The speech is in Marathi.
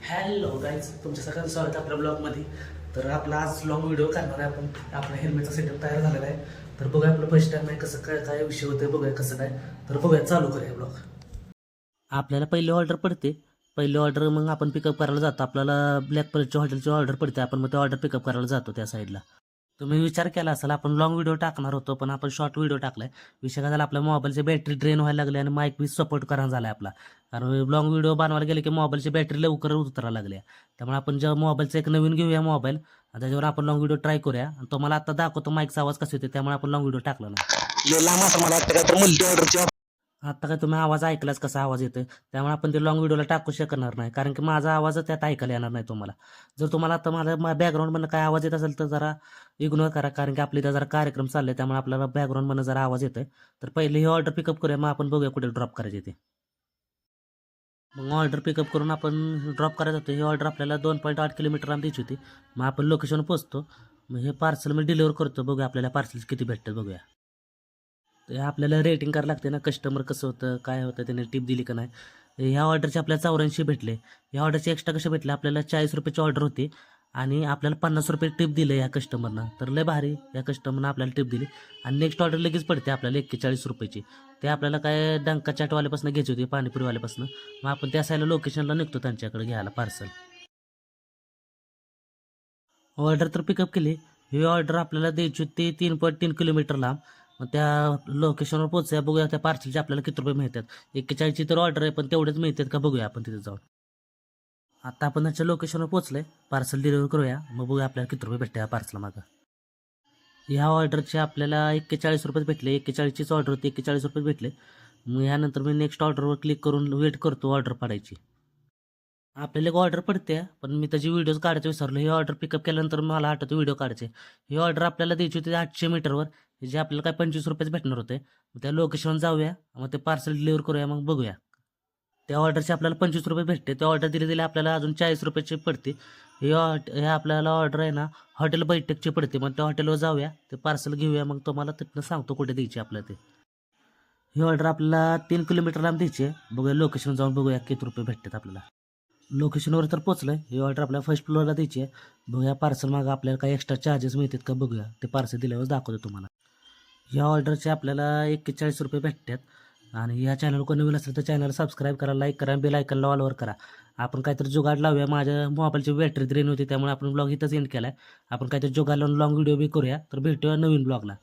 हॅलो गाईज, तुमच्या सगळ्यांचं स्वागत आहे आपल्या ब्लॉगमध्ये. तर आपला आज लॉंग व्हिडिओ करणार आहे आपण. आपल्या हेल्मेटचा सेटअप तयार झालेला आहे. तर बघूया आपलं फर्स्ट टाइम आहे, कसं काय काय विषय होते बघूया कसं काय. तर बघूया, चालू करूया ब्लॉग. आपल्याला पहिली ऑर्डर पडते. पहिली ऑर्डर मग आपण पिकअप करायला जातो. आपल्याला ब्लॅक कलरची हॉटेलची ऑर्डर पडते. आपण मग ते ऑर्डर पिकअप करायला जातो त्या साईडला. तुम्ही विचार केला असाल आपण लॉंग व्हिडिओ टाकणार होतो, पण आपण शॉर्ट व्हिडिओ टाकलाय. विषय काय झाला, आपल्या मोबाईलची बॅटरी ड्रेन व्हायला लागली आणि माईक बी सपोर्ट करायला झाला आपला. कारण लॉंग व्हिडिओ बनवायला गेले की मोबाईलची बॅटरी लवकर उतरायला लागली. त्यामुळे आपण जेव्हा मोबाईलचा एक नवीन घेऊया मोबाईल, त्याच्यावर आपण लॉंग व्हिडिओ ट्राय करूया. आणि तुम्हाला आता दाखवतो माईकचा आवाज कसा येतो, त्यामुळे आपण लॉंग व्हिडिओ टाकला नाही. लांब असं मला वाटतं काय तर मल्टी ऑर्डरची आता काय तुम्ही आवाज ऐकलाच कसा आवाज येतोय, त्यामुळे आपण ते लॉंग व्हिडिओला टाकू शकणार नाही, कारण की माझा आवाज त्यात ऐकायला येणार नाही तुम्हाला. जर तुम्हाला आता मला बॅकग्राऊंडमधनं काय आवाज येत असेल तर जरा इग्नोर करा, कारण की आपल्या इथं जरा कार्यक्रम चालले, त्यामुळे आपल्याला बॅकग्राऊंडमधनं जरा आवाज येतोय. तर पहिले ही ऑर्डर पिकअप करूया, मग आपण बघूया कुठे ड्रॉप करायची ते. मग ऑर्डर पिकअप करून आपण ड्रॉप करायचं होतं. ही ऑर्डर आपल्याला 2.8 किलोमीटर लांब द्यायची होती. मग आपण लोकेशन पोहोचतो. मग हे पार्सल मी डिलिव्हर करतो. बघूया आपल्याला पार्सल किती भेटतात बघूया. ते आपल्याला रेटिंग करावं लागते ना, कस्टमर कसं होतं काय होतं, त्याने टिप दिली का नाही. ह्या ऑर्डरचे आपल्याला 84 भेटले. ह्या ऑर्डरचे एक्स्ट्रा कसे भेटले, आपल्याला 40 रुपयाची ऑर्डर होती आणि आपल्याला 50 रुपये टिप दिलं या कस्टमरनं. तर लय भारी, या कस्टमरनं आपल्याला टिप दिली. आणि नेक्स्ट ऑर्डर लगेच पडते आपल्याला 41 रुपयाची. ते आपल्याला काय डंका चाटवाल्यापासून घ्यायची होती, पाणीपुरीवाल्यापासून. मग आपण त्या साईडला लोकेशनला निघतो त्यांच्याकडे घ्यायला पार्सल. ऑर्डर तर पिकअप केली. ही ऑर्डर आपल्याला द्यायची होती 3.3 किलोमीटर लांब. मग त्या लोकेशनवर पोहोचूया, बघूया त्या पार्सलचे आपल्याला किती रुपये मिळतात. 41ची तर ऑर्डर आहे, पण तेवढेच मिळतात का बघूया आपण तिथे जाऊन. आता आपण त्याच्या लोकेशनवर पोहोचलोय, पार्सल डिलिव्हर करूया, मग बघूया आपल्याला किती रुपये भेटते या पार्सल मागं. ह्या ऑर्डरचे आपल्याला 41 रुपये भेटले. 41चीच ऑर्डर होती, 41 रुपये भेटले. मग ह्यानंतर मी नेक्स्ट ऑर्डरवर क्लिक करून वेट करतो ऑर्डर पडायची. आपल्याला एक ऑर्डर पडते, पण मी त्याची व्हिडिओज काढायचं विसरलो. ही ऑर्डर पिकअप केल्यानंतर मला आठवतं व्हिडिओ काढायचे. ही ऑर्डर आपल्याला द्यायची होती 800 मीटरवर, जे आपल्याला काय 25 रुपयेच भेटणार होते. मग त्या लोकेशनवर जाऊया, मग ते पार्सल डिलिव्हर करूया, मग बघूया. त्या ऑर्डरचे आपल्याला 25 रुपये भेटते. त्या ऑर्डर दिले आपल्याला अजून 40 रुपयाची पडते. हे आपल्याला ऑर्डर आहे ना, हॉटेल बैठकची पडते. मग त्या हॉटेलवर जाऊया, ते पार्सल घेऊया, मग तुम्हाला तिथनं सांगतो कुठे द्यायची आपल्याला ते. ही ऑर्डर आपल्याला 3 किलोमीटर लांब द्यायची आहे. बघूया लोकेशन जाऊन बघूया किती रुपये भेटतात आपल्याला. लोकेशनवर तर पोचलं आहे. ही ऑर्डर आपल्याला फर्स्ट फ्लोअरला द्यायची आहे. बघूया पार्सल मागं आपल्याला काही एक्स्ट्रा चार्जेस मिळतात का बघूया. ते पार्सल दिल्यावर दाखवतो तुम्हाला. या ऑर्डरचे आपल्याला 41 रुपये भेटतात. आणि या चॅनल कोणी नवीन असेल तर चॅनल सबस्क्राईब करा, लाईक करा, बेल आयकॉनला ऑलवर करा. आपण काहीतरी जुगाड लावूया. माझ्या मोबाईलची बॅटरी ड्रेन होती, त्यामुळे आपण ब्लॉग इथंच एंड केला आहे. आपण काहीतरी जुगाड लावून लॉंग व्हिडिओ बी करूया. तर भेटूया नवीन ब्लॉगला.